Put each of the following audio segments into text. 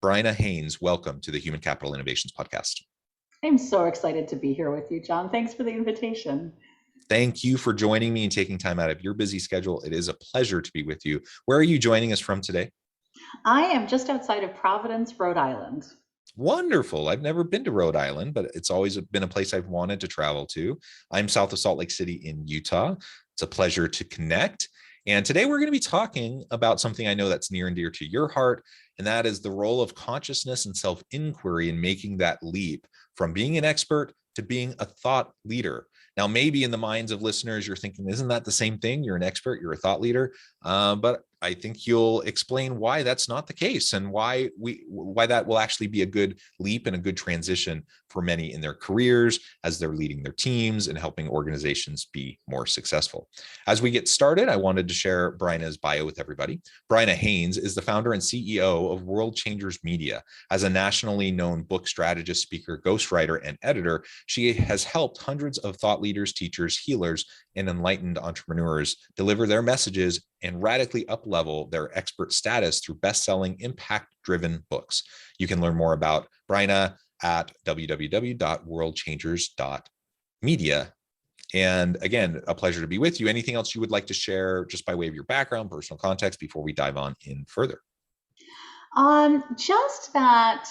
Bryna Haynes, welcome to the Human Capital Innovations Podcast. I'm so excited to be here with you, John. Thanks for the invitation. Thank you for joining me and taking time out of your busy schedule. It is a pleasure to be with you. Where are you joining us from today? I am just outside of Providence, Rhode Island. Wonderful. I've never been to Rhode Island, but it's always been a place I've wanted to travel to. I'm south of Salt Lake City in Utah. It's a pleasure to connect. And today we're going to be talking about something I know that's near and dear to your heart, and that is the role of consciousness and self-inquiry in making that leap from being an expert to being a thought leader. Now, maybe in the minds of listeners, you're thinking, isn't that the same thing? You're an expert, you're a thought leader. But I think you'll explain why that's not the case and why that will actually be a good leap and a good transition for many in their careers as they're leading their teams and helping organizations be more successful. As we get started, I wanted to share Bryna's bio with everybody. Bryna Haynes is the founder and CEO of World Changers Media. As a nationally known book strategist, speaker, ghostwriter, and editor, she has helped hundreds of thought leaders, teachers, healers, and enlightened entrepreneurs deliver their messages and radically up-level their expert status through best-selling, impact-driven books. You can learn more about Bryna at www.worldchangers.media. And again, a pleasure to be with you. Anything else you would like to share just by way of your background, personal context, before we dive on in further? Just that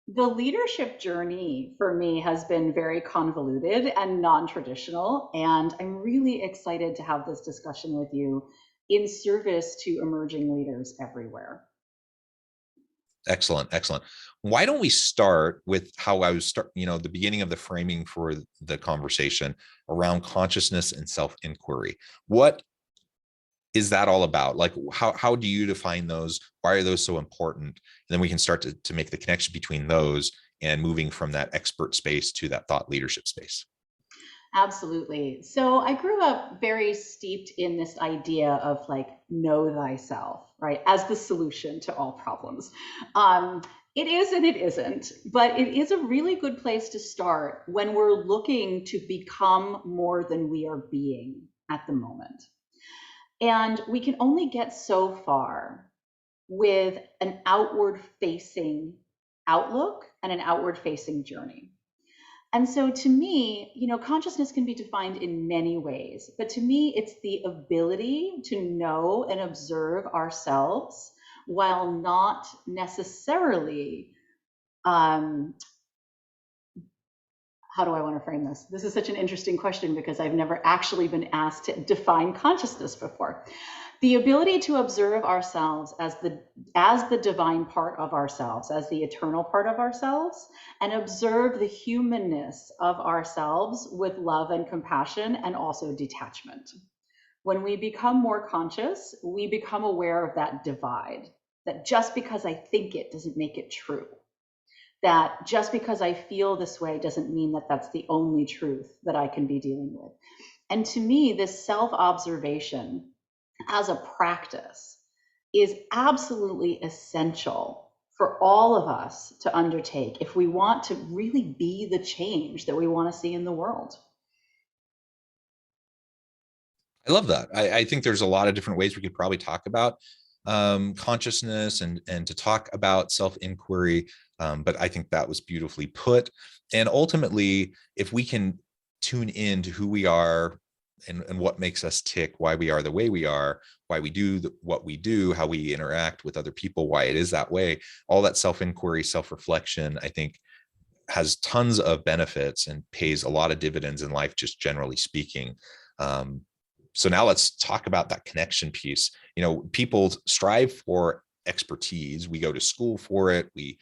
the leadership journey for me has been very convoluted and non-traditional, and I'm really excited to have this discussion with you in service to emerging leaders everywhere. Excellent, excellent. Why don't we start with how I was the beginning of the framing for the conversation around consciousness and self-inquiry. What is that all about? Like, how do you define those? Why are those so important? And then we can start to make the connection between those and moving from that expert space to that thought leadership space. Absolutely. So I grew up very steeped in this idea of like, know thyself, right? As the solution to all problems. It is and it isn't, but it is a really good place to start when we're looking to become more than we are being at the moment. And we can only get so far with an outward facing outlook and an outward facing journey. And so to me, consciousness can be defined in many ways, but to me, it's the ability to know and observe ourselves while not necessarily, how do I want to frame this? This is such an interesting question because I've never actually been asked to define consciousness before. The ability to observe ourselves as the divine part of ourselves, as the eternal part of ourselves, and observe the humanness of ourselves with love and compassion and also detachment. When we become more conscious, we become aware of that divide, that just because I think it doesn't make it true. That just because I feel this way doesn't mean that that's the only truth that I can be dealing with. And to me, this self-observation as a practice is absolutely essential for all of us to undertake if we want to really be the change that we want to see in the world. I love that. I think there's a lot of different ways we could probably talk about consciousness and to talk about self-inquiry. But I think that was beautifully put. And ultimately, if we can tune in to who we are and what makes us tick, why we are the way we are, why we do what we do, how we interact with other people, why it is that way, all that self-inquiry, self-reflection, I think has tons of benefits and pays a lot of dividends in life, just generally speaking. So now let's talk about that connection piece. People strive for expertise. We go to school for it. We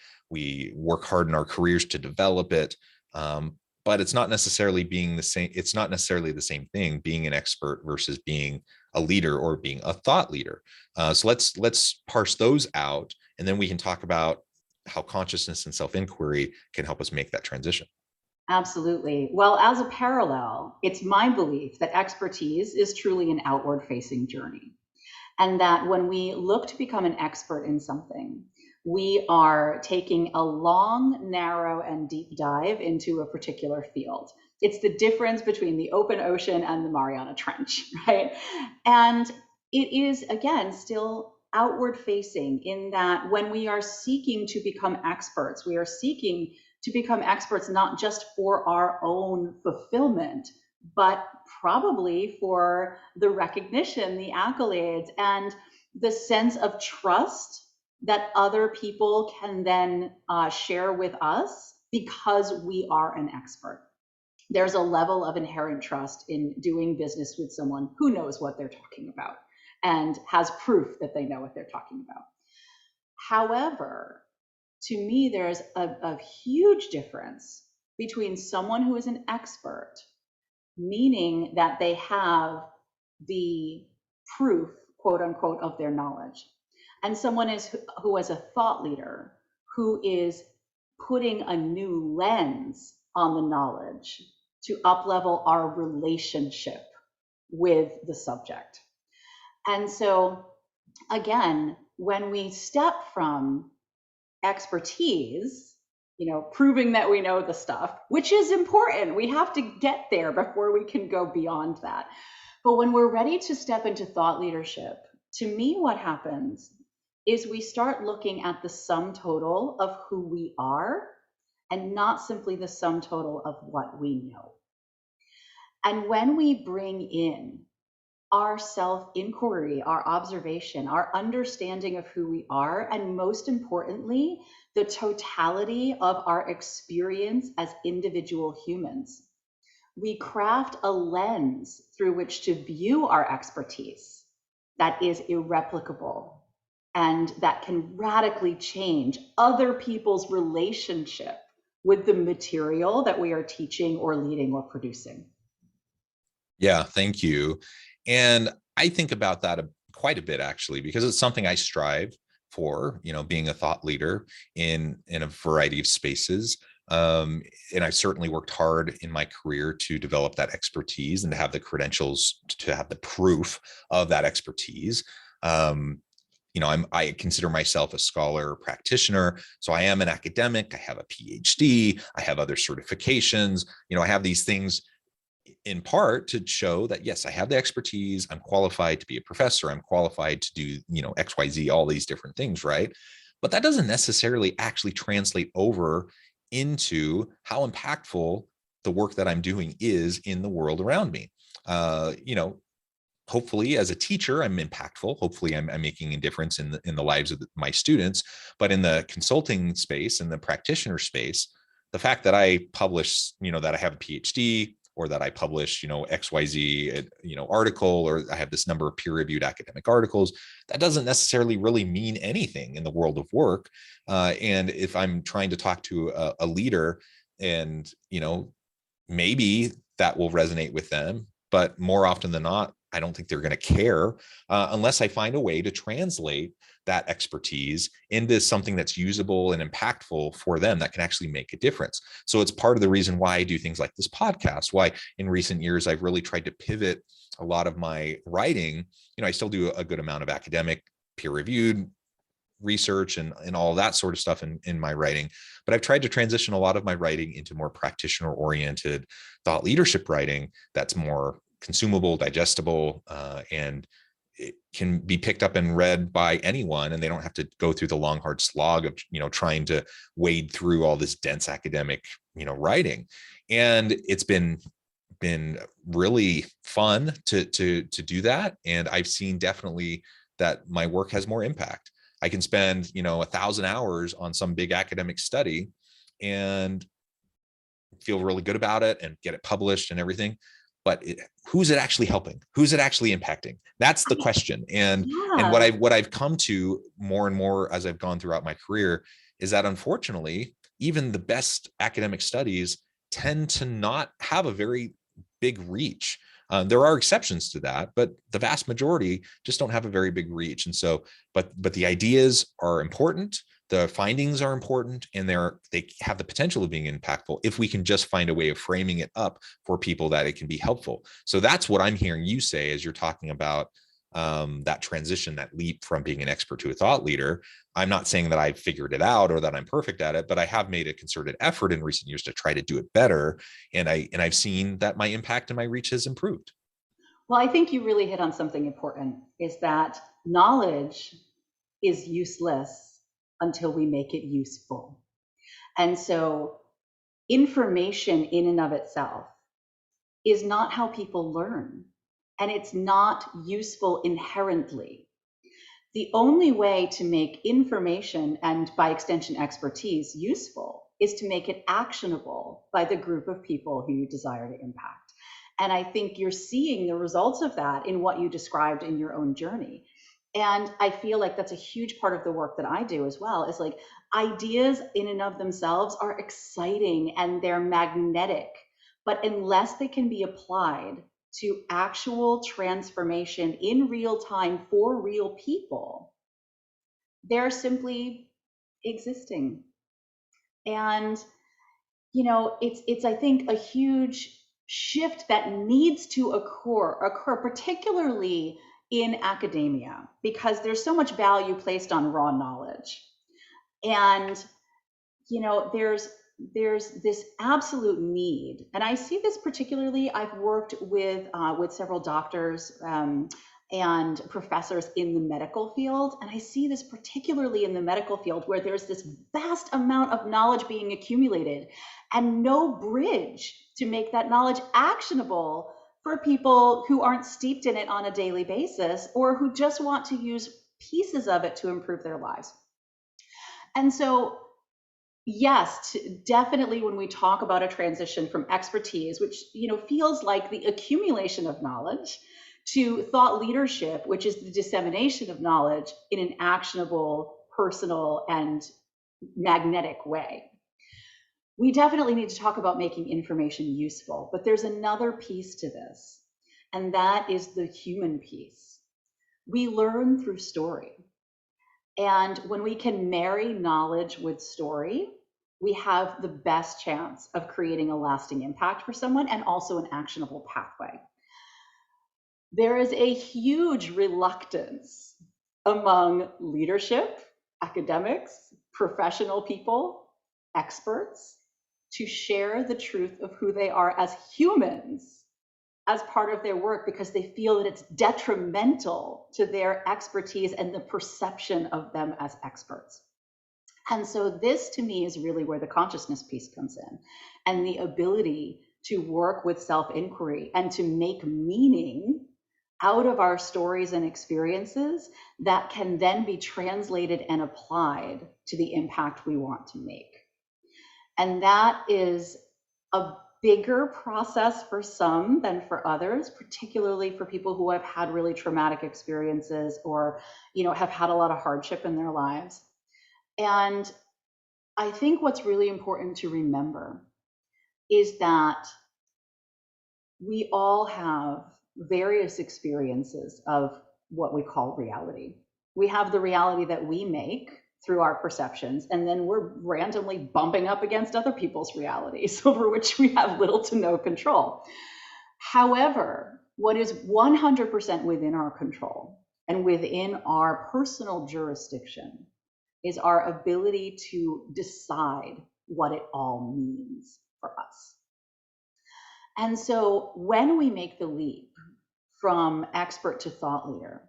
work hard in our careers to develop it. But it's not necessarily the same thing, being an expert versus being a leader or being a thought leader. So let's parse those out, and then we can talk about how consciousness and self-inquiry can help us make that transition. Absolutely. Well, as a parallel, it's my belief that expertise is truly an outward-facing journey. And that when we look to become an expert in something, we are taking a long, narrow, and deep dive into a particular field. It's the difference between the open ocean and the Mariana Trench, right? And it is, again, still outward facing, in that when we are seeking to become experts, we are seeking to become experts not just for our own fulfillment, but probably for the recognition, the accolades, and the sense of trust that other people can then share with us because we are an expert. There's a level of inherent trust in doing business with someone who knows what they're talking about and has proof that they know what they're talking about. However, to me, there's a huge difference between someone who is an expert, meaning that they have the proof, quote unquote, of their knowledge, and someone who is a thought leader, who is putting a new lens on the knowledge to up-level our relationship with the subject. And so, again, when we step from expertise, proving that we know the stuff, which is important, we have to get there before we can go beyond that. But when we're ready to step into thought leadership, to me, what happens is we start looking at the sum total of who we are and not simply the sum total of what we know. And when we bring in our self-inquiry, our observation, our understanding of who we are, and most importantly, the totality of our experience as individual humans, we craft a lens through which to view our expertise that is irreplicable and that can radically change other people's relationship with the material that we are teaching or leading or producing. Yeah, thank you. And I think about that quite a bit, actually, because it's something I strive for, being a thought leader in a variety of spaces. And I've certainly worked hard in my career to develop that expertise and to have the credentials, to have the proof of that expertise. I consider myself a scholar practitioner. So I am an academic. I have a PhD. I have other certifications. I have these things in part to show that, yes, I have the expertise. I'm qualified to be a professor. I'm qualified to do, XYZ, all these different things, right? But that doesn't necessarily actually translate over into how impactful the work that I'm doing is in the world around me. Hopefully as a teacher, I'm impactful. Hopefully I'm making a difference in the lives of my students. But in the consulting space and the practitioner space, the fact that I publish, that I have a PhD, or that I publish, XYZ, article, or I have this number of peer-reviewed academic articles, that doesn't necessarily really mean anything in the world of work. And if I'm trying to talk to a leader, and, maybe that will resonate with them, but more often than not, I don't think they're going to care unless I find a way to translate that expertise into something that's usable and impactful for them, that can actually make a difference. So it's part of the reason why I do things like this podcast, why in recent years I've really tried to pivot a lot of my writing. I still do a good amount of academic, peer-reviewed research and all that sort of stuff in my writing, but I've tried to transition a lot of my writing into more practitioner-oriented thought leadership writing that's more consumable, digestible, and it can be picked up and read by anyone, and they don't have to go through the long, hard slog of, trying to wade through all this dense academic, writing. And it's been really fun to do that. And I've seen definitely that my work has more impact. I can spend, 1,000 hours on some big academic study and feel really good about it and get it published and everything. But who's it actually helping? Who's it actually impacting? That's the question. And what I've come to more and more as I've gone throughout my career is that, unfortunately, even the best academic studies tend to not have a very big reach. There are exceptions to that, but the vast majority just don't have a very big reach. And so, but the ideas are important. The findings are important, and they have the potential of being impactful if we can just find a way of framing it up for people that it can be helpful. So that's what I'm hearing you say as you're talking about that transition, that leap from being an expert to a thought leader. I'm not saying that I've figured it out or that I'm perfect at it, but I have made a concerted effort in recent years to try to do it better. And I've seen that my impact and my reach has improved. Well, I think you really hit on something important, is that knowledge is useless until we make it useful. And so information in and of itself is not how people learn, and it's not useful inherently. The only way to make information, and by extension expertise, useful is to make it actionable by the group of people who you desire to impact. And I think you're seeing the results of that in what you described in your own journey. And I feel like that's a huge part of the work that I do as well, is like ideas in and of themselves are exciting and they're magnetic, but unless they can be applied to actual transformation in real time for real people, they're simply existing. And, you know, it's I think a huge shift that needs to occur particularly in academia, because there's so much value placed on raw knowledge. And, you know, there's this absolute need, and I see this particularly. I've worked with several doctors and professors in the medical field, and I see this particularly in the medical field, where there's this vast amount of knowledge being accumulated and no bridge to make that knowledge actionable for people who aren't steeped in it on a daily basis, or who just want to use pieces of it to improve their lives. And so, yes, definitely when we talk about a transition from expertise, which, you know, feels like the accumulation of knowledge, to thought leadership, which is the dissemination of knowledge in an actionable, personal, and magnetic way, we definitely need to talk about making information useful. But there's another piece to this, and that is the human piece. We learn through story. And when we can marry knowledge with story, we have the best chance of creating a lasting impact for someone, and also an actionable pathway. There is a huge reluctance among leadership, academics, professional people, experts, to share the truth of who they are as humans as part of their work, because they feel that it's detrimental to their expertise and the perception of them as experts. And so this, to me, is really where the consciousness piece comes in, and the ability to work with self-inquiry and to make meaning out of our stories and experiences that can then be translated and applied to the impact we want to make. And that is a bigger process for some than for others, particularly for people who have had really traumatic experiences, or, you know, have had a lot of hardship in their lives. And I think what's really important to remember is that we all have various experiences of what we call reality. We have the reality that we make through our perceptions, and then we're randomly bumping up against other people's realities over which we have little to no control. However, what is 100% within our control and within our personal jurisdiction is our ability to decide what it all means for us. And so when we make the leap from expert to thought leader,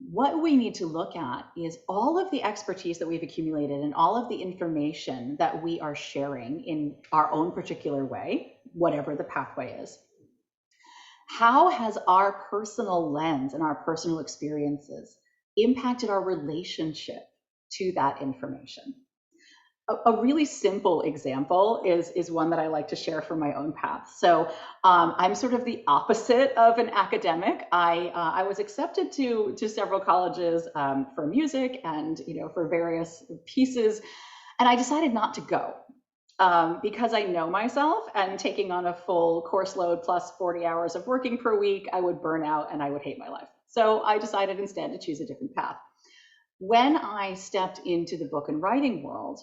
what we need to look at is all of the expertise that we've accumulated and all of the information that we are sharing in our own particular way, whatever the pathway is. How has our personal lens and our personal experiences impacted our relationship to that information? A really simple example is one that I like to share from my own path. So I'm sort of the opposite of an academic. I was accepted to several colleges for music and, you know, for various pieces, and I decided not to go because I know myself, and taking on a full course load plus 40 hours of working per week, I would burn out and I would hate my life. So I decided instead to choose a different path. When I stepped into the book and writing world,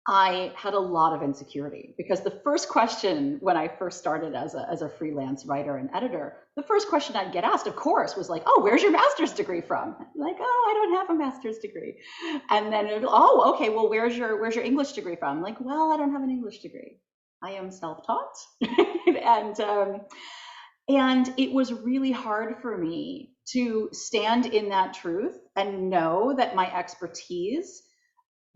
I had a lot of insecurity, because the first question when I first started as a freelance writer and editor, the first question I'd get asked, of course, was like, "Oh, where's your master's degree from?" Like, "Oh, I don't have a master's degrry." And then, "Oh, okay, well, where's your English degree from?" I'm like, "Well, I don't have an English degree. I am self-taught." And it was really hard for me to stand in that truth and know that my expertise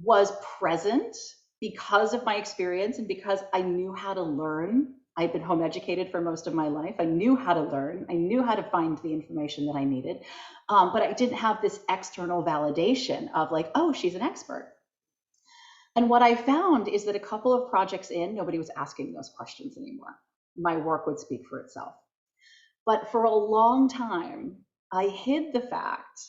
was present because of my experience and because I knew how to learn. I'd been home educated for most of my life. I knew how to learn. I knew how to find the information that I needed, but I didn't have this external validation of like, oh, she's an expert. And what I found is that a couple of projects in, nobody was asking those questions anymore. My work would speak for itself. But for a long time, I hid the fact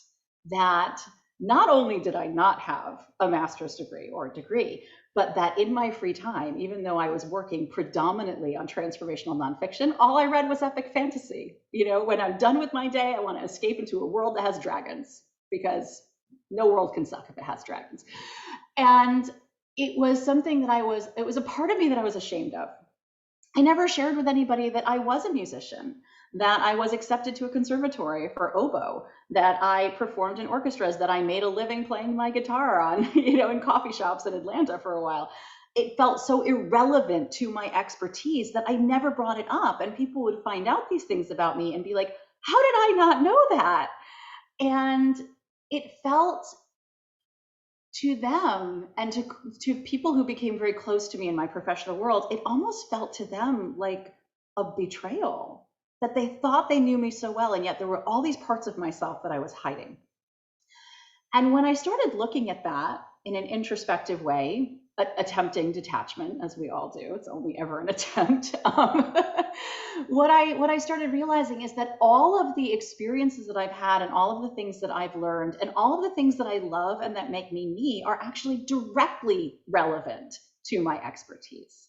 that not only did I not have a master's degree or a degree, but that in my free time, even though I was working predominantly on transformational nonfiction, all I read was epic fantasy. You know, when I'm done with my day, I want to escape into a world that has dragons, because no world can suck if it has dragons. And it was something that it was a part of me that I was ashamed of. I never shared with anybody that I was a musician, that I was accepted to a conservatory for oboe, that I performed in orchestras, that I made a living playing my guitar on, in coffee shops in Atlanta for a while. It felt so irrelevant to my expertise that I never brought it up. And people would find out these things about me and be like, how did I not know that? And it felt to them and to people who became very close to me in my professional world, it almost felt to them like a betrayal, that they thought they knew me so well, and yet there were all these parts of myself that I was hiding. And when I started looking at that in an introspective way, attempting detachment, as we all do, it's only ever an attempt, what I started realizing is that all of the experiences that I've had and all of the things that I've learned and all of the things that I love and that make me are actually directly relevant to my expertise.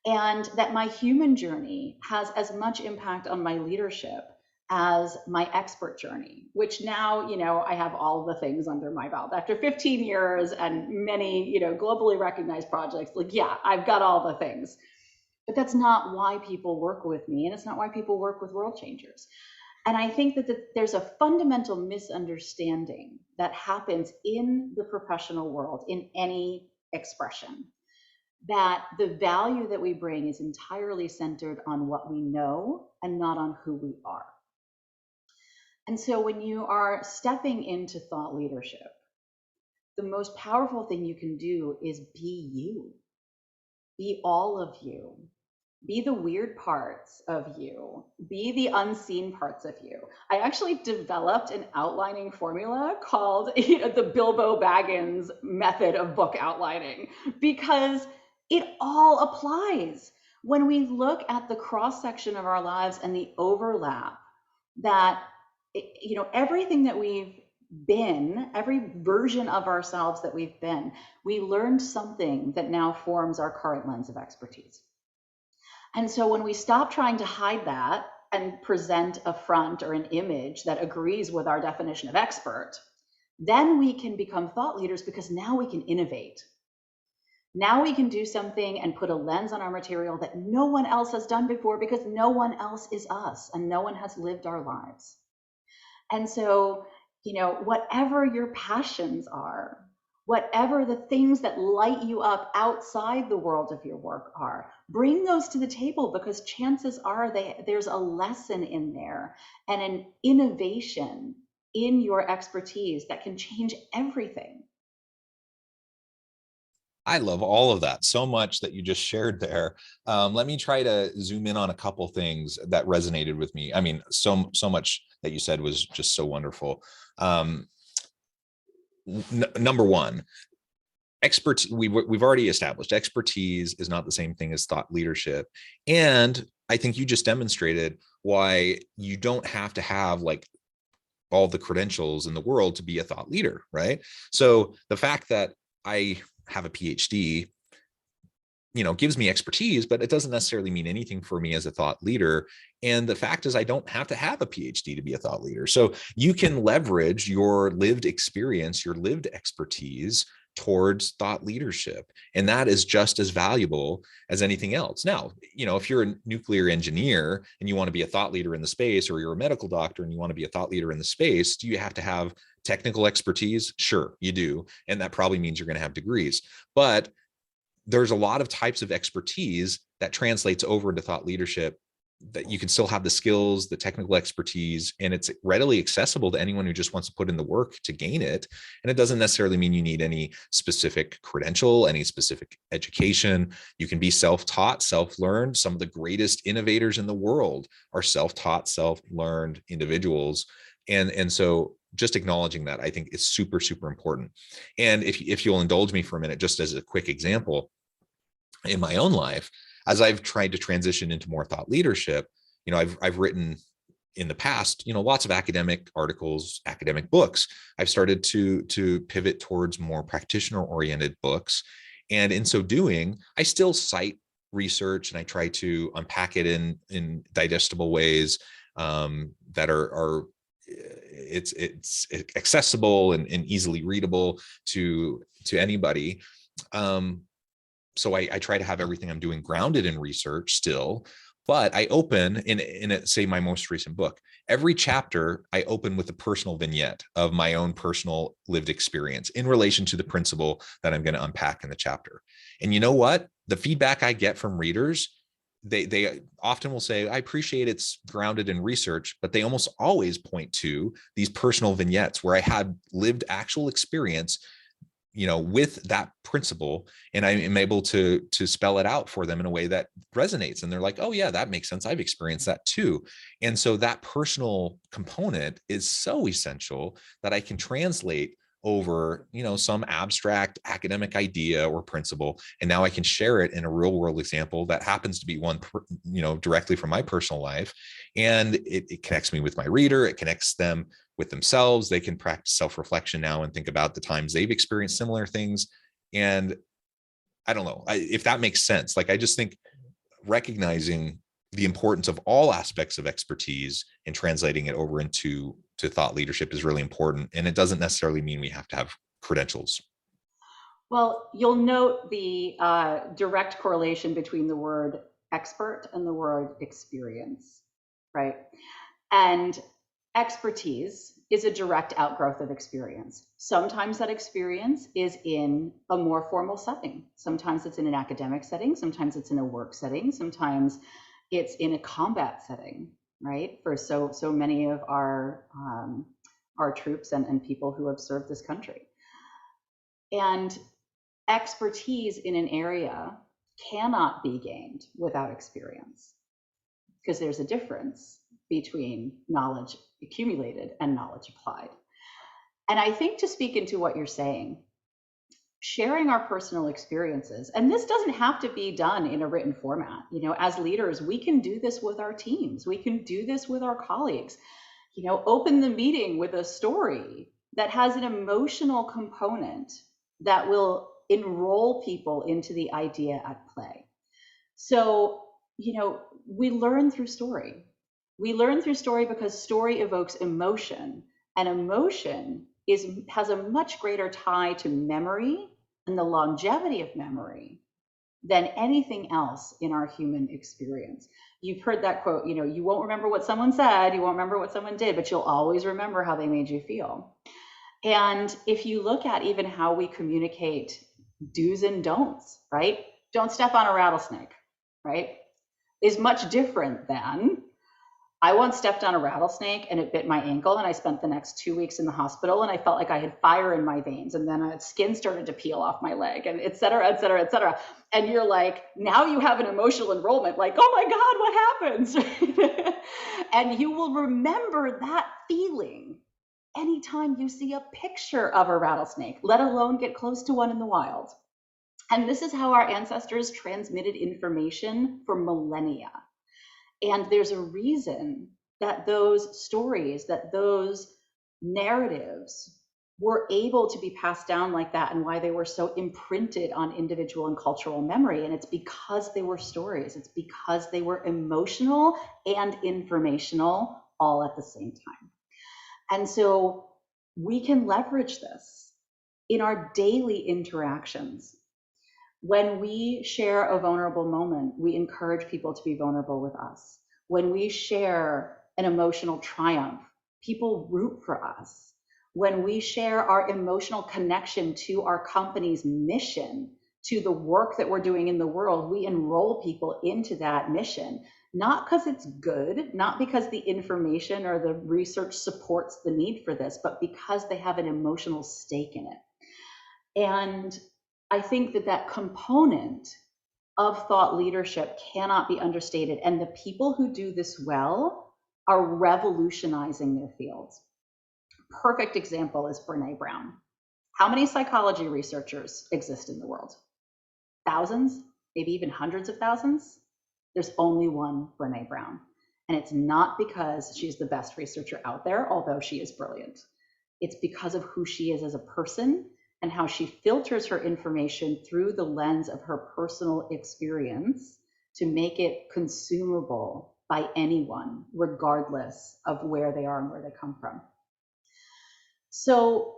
And that my human journey has as much impact on my leadership as my expert journey, which now, I have all the things under my belt. After 15 years and many, globally recognized projects, I've got all the things. But that's not why people work with me, and it's not why people work with world changers. And I think that there's a fundamental misunderstanding that happens in the professional world, in any expression, that the value that we bring is entirely centered on what we know and not on who we are. And so when you are stepping into thought leadership, the most powerful thing you can do is be you. Be all of you. Be the weird parts of you. Be the unseen parts of you. I actually developed an outlining formula called the Bilbo Baggins method of book outlining, because it all applies. When we look at the cross-section of our lives and the overlap, that everything that we've been, every version of ourselves that we've been, we learned something that now forms our current lens of expertise. And so when we stop trying to hide that and present a front or an image that agrees with our definition of expert, then we can become thought leaders, because now we can innovate. Now we can do something and put a lens on our material that no one else has done before, because no one else is us and no one has lived our lives. And so, whatever your passions are, whatever the things that light you up outside the world of your work are, bring those to the table, because chances are there's a lesson in there and an innovation in your expertise that can change everything. I love all of that so much that you just shared there. Let me try to zoom in on a couple things that resonated with me. I mean, so much that you said was just so wonderful. Number one, we've already established expertise is not the same thing as thought leadership. And I think you just demonstrated why you don't have to have all the credentials in the world to be a thought leader, right? So the fact that I have a PhD, gives me expertise, but it doesn't necessarily mean anything for me as a thought leader. And the fact is, I don't have to have a PhD to be a thought leader. So you can leverage your lived experience, your lived expertise towards thought leadership. And that is just as valuable as anything else. Now, if you're a nuclear engineer and you want to be a thought leader in the space, or you're a medical doctor and you want to be a thought leader in the space, do you have to have technical expertise? Sure, you do. And that probably means you're going to have degrees. But there's a lot of types of expertise that translates over into thought leadership that you can still have the skills, the technical expertise, and it's readily accessible to anyone who just wants to put in the work to gain it. And it doesn't necessarily mean you need any specific credential, any specific education. You can be self-taught, self-learned. Some of the greatest innovators in the world are self-taught, self-learned individuals. And so just acknowledging that, I think, is super, super important. And if you'll indulge me for a minute, just as a quick example, in my own life, as I've tried to transition into more thought leadership, I've written in the past, lots of academic articles, academic books. I've started to pivot towards more practitioner-oriented books. And in so doing, I still cite research and I try to unpack it in digestible ways that are it's accessible and easily readable to anybody. So I try to have everything I'm doing grounded in research still, but I open in say my most recent book, every chapter I open with a personal vignette of my own personal lived experience in relation to the principle that I'm going to unpack in the chapter. And you know what? The feedback I get from readers, they often will say, I appreciate it's grounded in research, but they almost always point to these personal vignettes where I had lived actual experience with that principle, and I am able to spell it out for them in a way that resonates. And they're like, oh yeah, that makes sense. I've experienced that too. And so that personal component is so essential that I can translate over, some abstract academic idea or principle. And now I can share it in a real world example that happens to be one, directly from my personal life. And it connects me with my reader. It connects them with themselves. They can practice self-reflection now and think about the times they've experienced similar things. And I don't know if that makes sense. Like, I just think recognizing the importance of all aspects of expertise and translating it over into thought leadership is really important. And it doesn't necessarily mean we have to have credentials. Well, you'll note the direct correlation between the word expert and the word experience, right? And expertise is a direct outgrowth of experience. Sometimes that experience is in a more formal setting. Sometimes it's in an academic setting. Sometimes it's in a work setting. Sometimes it's in a combat setting, right? For so many of our troops and people who have served this country. And expertise in an area cannot be gained without experience, because there's a difference between knowledge accumulated and knowledge applied. And I think, to speak into what you're saying, sharing our personal experiences, and this doesn't have to be done in a written format. As leaders, we can do this with our teams. We can do this with our colleagues. Open the meeting with a story that has an emotional component that will enroll people into the idea at play. So, we learn through story. We learn through story because story evokes emotion, and emotion has a much greater tie to memory and the longevity of memory than anything else in our human experience. You've heard that quote, you won't remember what someone said, you won't remember what someone did, but you'll always remember how they made you feel. And if you look at even how we communicate do's and don'ts, right? Don't step on a rattlesnake, right? Is much different than, I once stepped on a rattlesnake and it bit my ankle, and I spent the next 2 weeks in the hospital, and I felt like I had fire in my veins, and then skin started to peel off my leg, and et cetera, et cetera, et cetera. And you're like, now you have an emotional enrollment, like, oh my God, what happens? And you will remember that feeling anytime you see a picture of a rattlesnake, let alone get close to one in the wild. And this is how our ancestors transmitted information for millennia. And there's a reason that those stories, that those narratives were able to be passed down like that, and why they were so imprinted on individual and cultural memory. And it's because they were stories. It's because they were emotional and informational all at the same time. And so we can leverage this in our daily interactions. When we share a vulnerable moment, we encourage people to be vulnerable with us. When we share an emotional triumph, people root for us. When we share our emotional connection to our company's mission to the work that we're doing in the world, we enroll people into that mission, not because it's good, not because the information or the research supports the need for this, but because they have an emotional stake in it. And I think that that component of thought leadership cannot be understated. And the people who do this well are revolutionizing their fields. Perfect example is Brene Brown. How many psychology researchers exist in the world? Thousands, maybe even hundreds of thousands. There's only one Brene Brown. And it's not because she's the best researcher out there, although she is brilliant. It's because of who she is as a person and how she filters her information through the lens of her personal experience to make it consumable by anyone, regardless of where they are and where they come from. So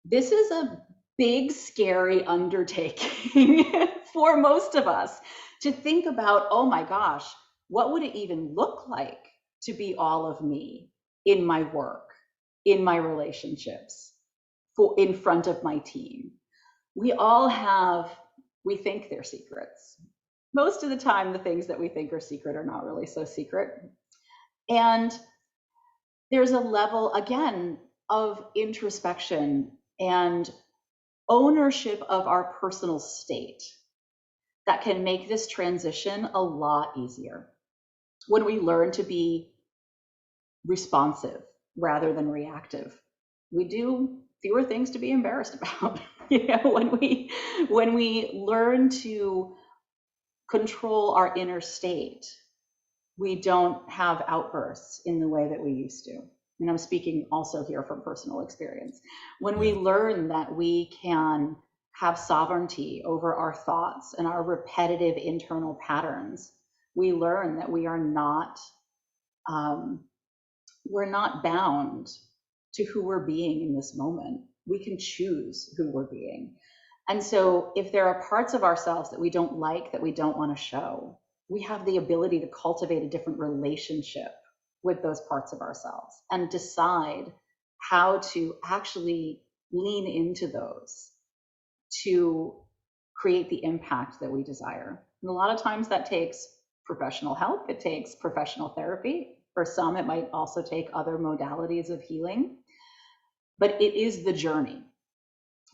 this is a big, scary undertaking for most of us to think about, oh my gosh, what would it even look like to be all of me in my work, in my relationships, in front of my team? We all have, we think they're secrets. Most of the time, the things that we think are secret are not really so secret. And there's a level, again, of introspection and ownership of our personal state that can make this transition a lot easier. When we learn to be responsive rather than reactive, we do fewer things to be embarrassed about. When we learn to control our inner state, we don't have outbursts in the way that we used to. And I'm speaking also here from personal experience. When we learn that we can have sovereignty over our thoughts and our repetitive internal patterns, we learn that we're not bound to who we're being in this moment. We can choose who we're being. And so if there are parts of ourselves that we don't like, that we don't want to show, we have the ability to cultivate a different relationship with those parts of ourselves and decide how to actually lean into those to create the impact that we desire. And a lot of times that takes professional help. It takes professional therapy. For some, it might also take other modalities of healing. But it is the journey.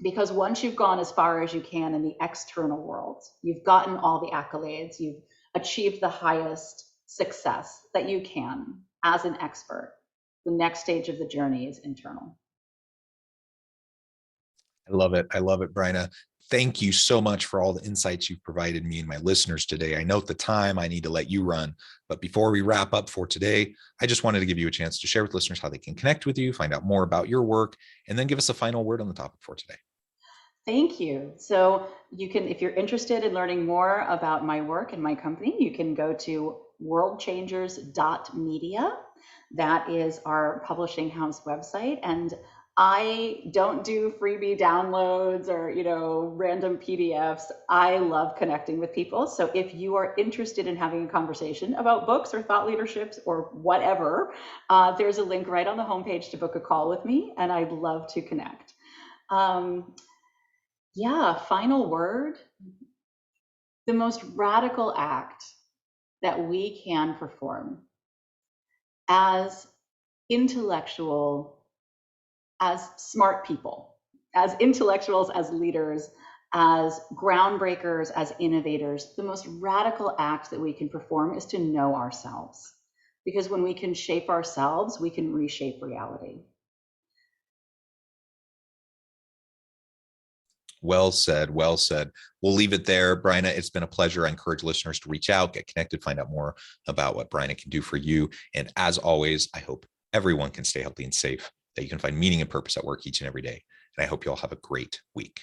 Because once you've gone as far as you can in the external world, you've gotten all the accolades, you've achieved the highest success that you can as an expert, the next stage of the journey is internal. I love it. I love it, Bryna. Thank you so much for all the insights you've provided me and my listeners today. I note the time, I need to let you run. But before we wrap up for today, I just wanted to give you a chance to share with listeners how they can connect with you, find out more about your work, and then give us a final word on the topic for today. Thank you. So you can, if you're interested in learning more about my work and my company, you can go to worldchangers.media. That is our publishing house website. And I don't do freebie downloads or, random PDFs. I love connecting with people. So if you are interested in having a conversation about books or thought leaderships or whatever, there's a link right on the homepage to book a call with me, and I'd love to connect. Final word. The most radical act that we can perform as intellectual, as smart people, as intellectuals, as leaders, as groundbreakers, as innovators, the most radical act that we can perform is to know ourselves. Because when we can shape ourselves, we can reshape reality. Well said. Well said. We'll leave it there. Bryna, it's been a pleasure. I encourage listeners to reach out, get connected, find out more about what Bryna can do for you. And as always, I hope everyone can stay healthy and safe, that you can find meaning and purpose at work each and every day. And I hope you all have a great week.